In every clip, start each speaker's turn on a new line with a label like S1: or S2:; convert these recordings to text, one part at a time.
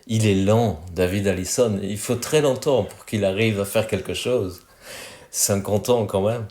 S1: Il est lent, David Allison. Il faut très longtemps pour qu'il arrive à faire quelque chose. 50 ans quand même.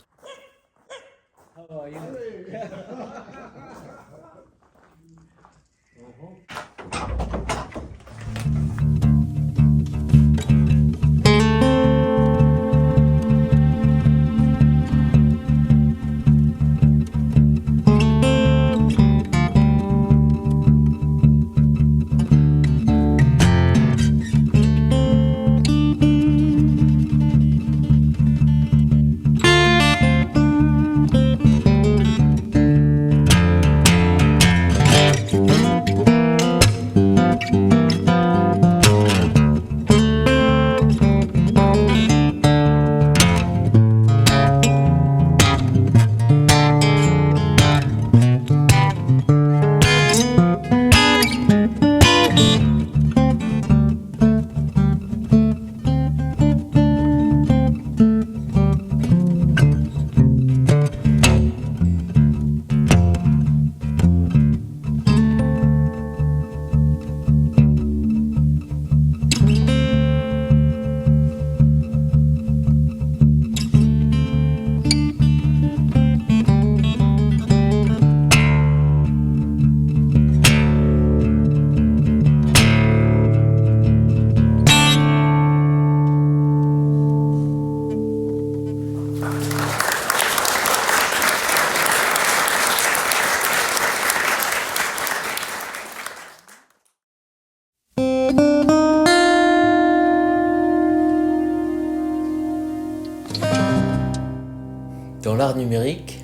S1: Dans l'art numérique,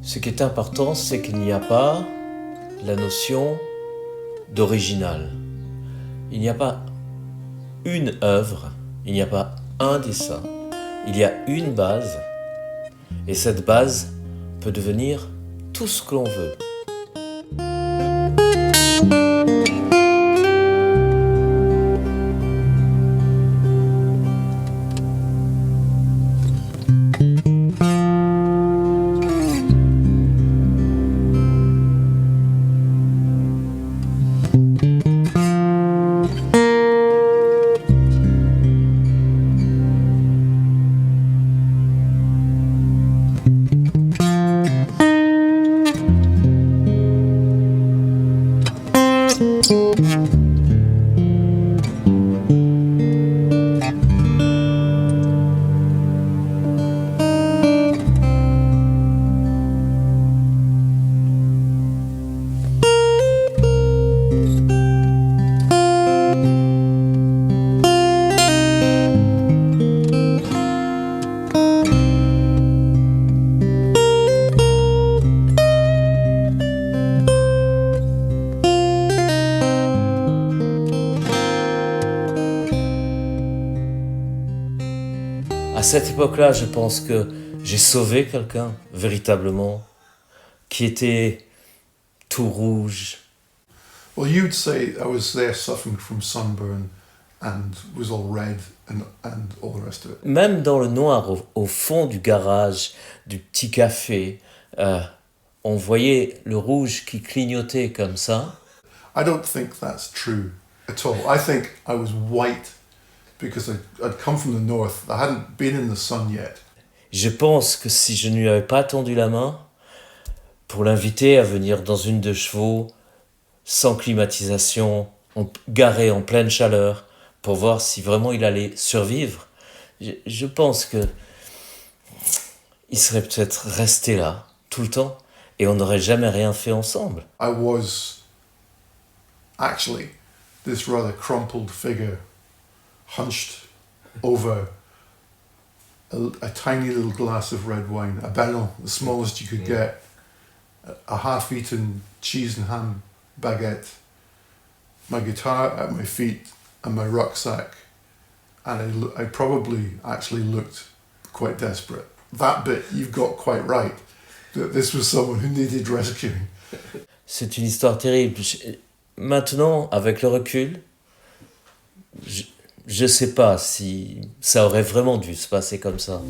S1: ce qui est important, c'est qu'il n'y a pas la notion d'original. Il n'y a pas une œuvre, il n'y a pas un dessin. Il y a une base, et cette base peut devenir tout ce que l'on veut. À cette époque-là, je pense que j'ai sauvé quelqu'un, véritablement, qui était tout rouge.
S2: Well, you'd say I was there suffering from sunburn and was all red and all the rest of it.
S1: Même dans le noir, au fond du garage, du petit café, on voyait le rouge qui clignotait comme ça.
S2: I don't think that's true at all. I think I was white because I'd come from the north. I hadn't been in the sun yet.
S1: Je pense que si je ne lui avais pas tendu la main pour l'inviter à venir dans une de chevaux, sans climatisation, garé en pleine chaleur, pour voir si vraiment il allait survivre, je pense que il serait peut-être resté là tout le temps et on n'aurait jamais rien fait ensemble.
S2: I was actually this rather crumpled figure hunched over a tiny little glass of red wine, a ballon, the smallest you could get, a half-eaten cheese and ham baguette, my guitar at my feet and my rucksack, and I probably actually looked quite desperate. That bit you've got quite right, that this was someone who needed rescuing.
S1: C'est une histoire terrible. Maintenant, avec le recul, je sais pas si ça aurait vraiment dû se passer comme ça.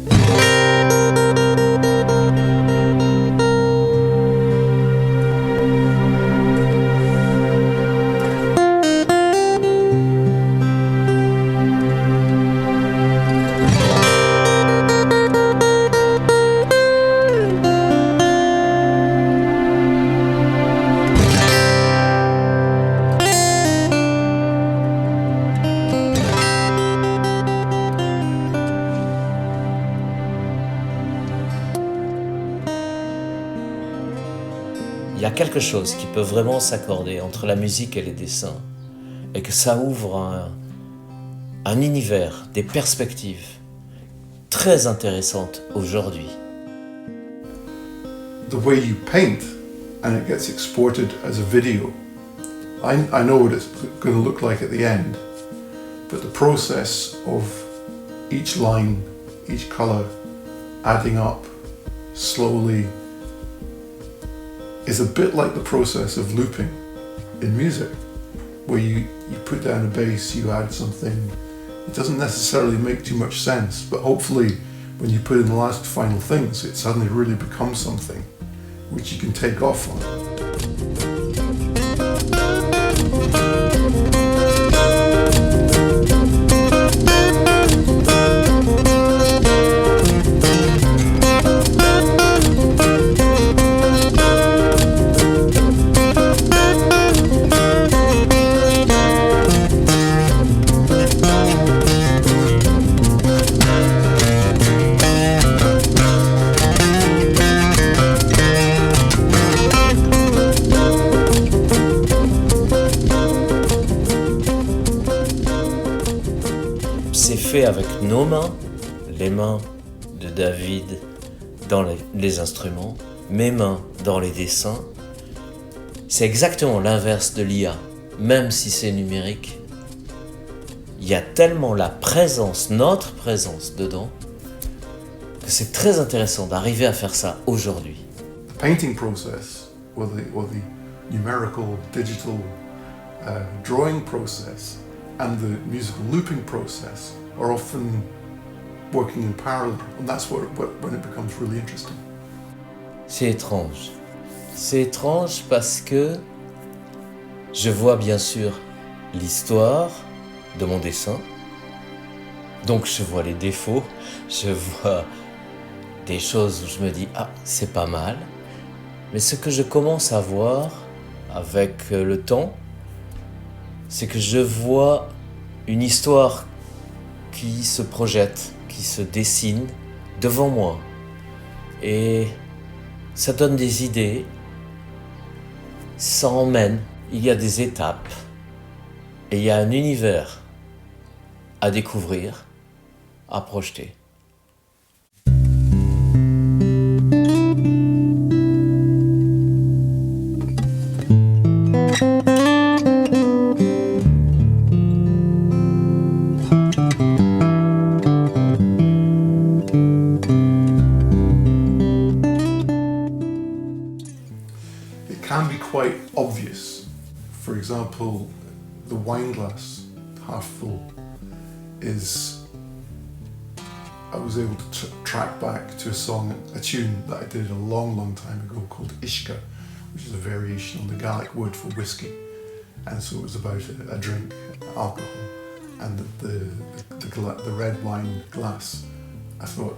S1: quelque chose qui peut vraiment s'accorder entre la musique et les dessins, et que ça ouvre un univers, des perspectives très intéressantes aujourd'hui.
S2: The way you paint and it gets exported as a video, I know what it's going to look like at the end, but the process of each line, each colour adding up slowly is a bit like the process of looping in music, where you put down a bass, you add something. It doesn't necessarily make too much sense, but hopefully when you put in the last final things, it suddenly really becomes something which you can take off on.
S1: C'est fait avec nos mains, les mains de David dans les instruments, mes mains dans les dessins. C'est exactement l'inverse de l'IA, même si c'est numérique. Il y a tellement la présence, notre présence dedans, que c'est très intéressant d'arriver à faire ça aujourd'hui.
S2: The painting process, or the numerical, digital drawing process, and the musical looping process are often working in parallel, and that's when it becomes really interesting.
S1: C'est étrange. C'est étrange parce que je vois bien sûr l'histoire de mon dessin, donc je vois les défauts, je vois des choses où je me dis « Ah, c'est pas mal », mais ce que je commence à voir avec le temps, c'est que je vois une histoire qui se projette, qui se dessine devant moi. Et ça donne des idées, ça emmène, il y a des étapes, et il y a un univers à découvrir, à projeter.
S2: Can be quite obvious. For example, the wine glass, half full, is I was able to track back to a tune that I did a long time ago called Ishka, which is a variation on the Gaelic word for whiskey. And so it was about a drink, alcohol, and the red wine glass. I thought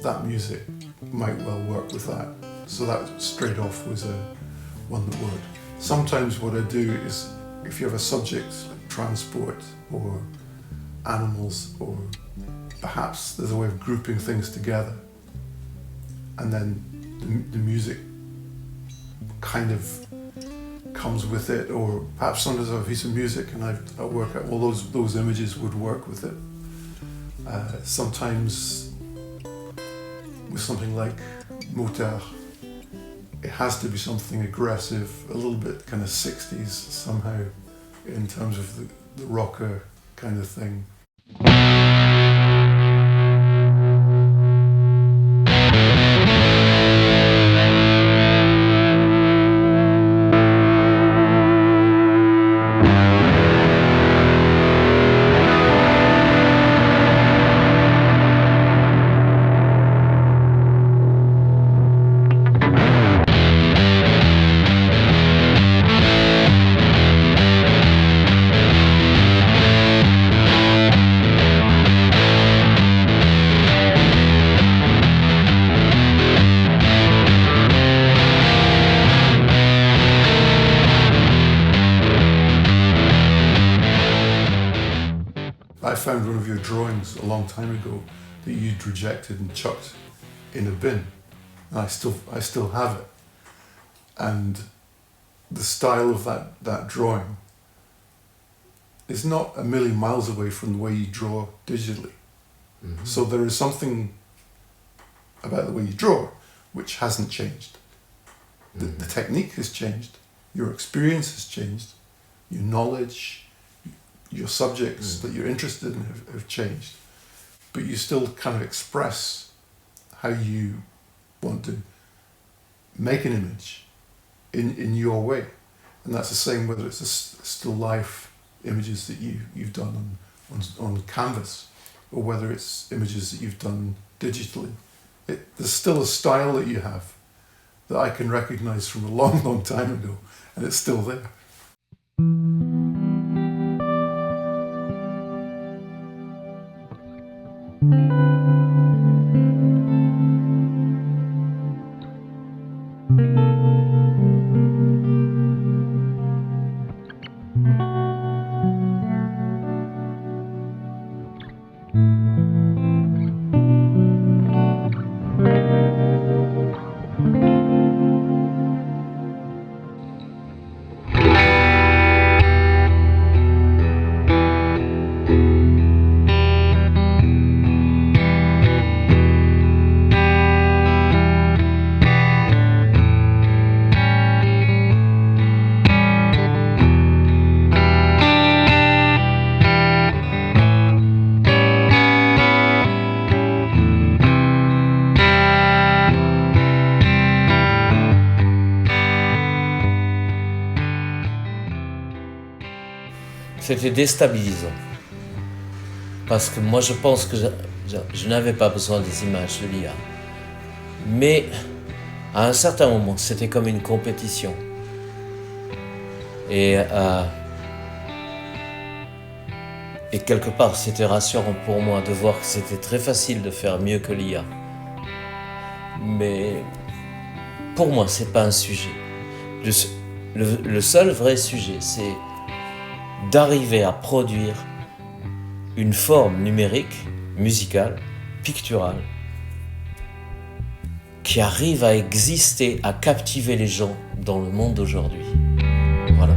S2: that music might well work with that. So that straight off was one that would. Sometimes what I do is, if you have a subject like transport or animals, or perhaps there's a way of grouping things together, and then the music kind of comes with it, or perhaps sometimes I have a piece of music and I work out, well, those images would work with it. Sometimes with something like Motard, it has to be something aggressive, a little bit kind of 60s somehow, in terms of the rocker kind of thing. I found one of your drawings a long time ago that you'd rejected and chucked in a bin, and I still have it. And the style of that drawing is not a million miles away from the way you draw digitally. Mm-hmm. So there is something about the way you draw which hasn't changed. Mm-hmm. The technique has changed, your experience has changed, your knowledge, your subjects that you're interested in have changed, but you still kind of express how you want to make an image in your way. And that's the same whether it's a still life images that you've done on canvas, or whether it's images that you've done digitally. There's still a style that you have that I can recognize from a long, long time ago, and it's still there.
S1: C'était déstabilisant. Parce que moi je pense que je n'avais pas besoin des images de l'IA. Mais à un certain moment, c'était comme une compétition. Et quelque part, c'était rassurant pour moi de voir que c'était très facile de faire mieux que l'IA. Mais pour moi, c'est pas un sujet. Le seul vrai sujet, c'est d'arriver à produire une forme numérique, musicale, picturale, qui arrive à exister, à captiver les gens dans le monde d'aujourd'hui. Voilà.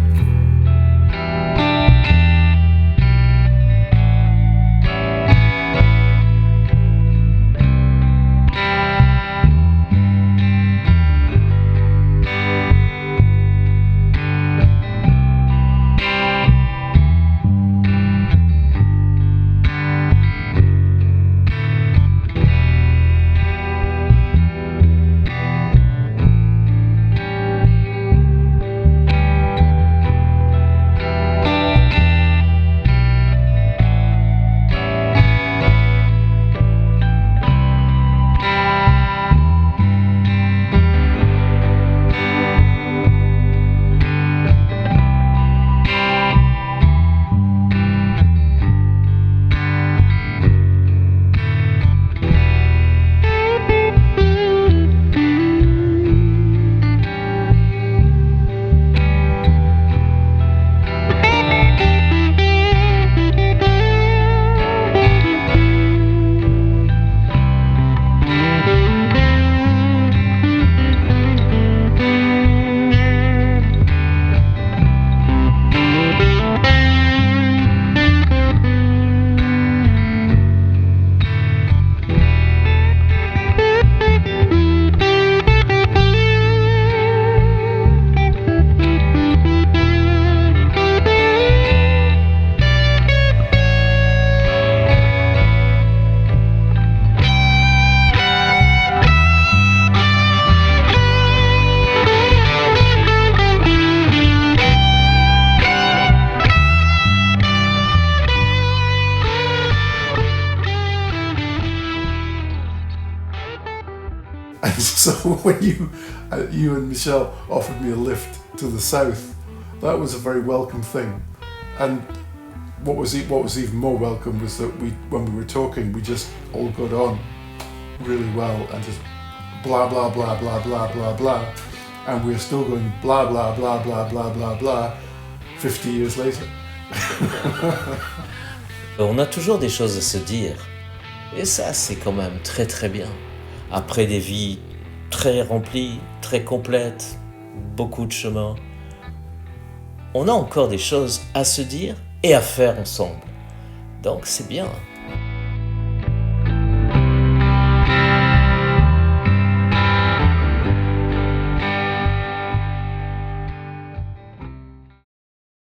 S1: So when you and Michelle offered me a lift to the south, that was a very welcome thing. And what was even more welcome was that when we were talking, we just all got on really well and just blah blah blah blah blah blah blah, and we're still going blah blah blah blah blah blah blah 50 years later. On a toujours des choses à se dire, et ça c'est quand même très très bien. Après des vies très remplies, très complètes, beaucoup de chemin, on a encore des choses à se dire et à faire ensemble. Donc c'est bien.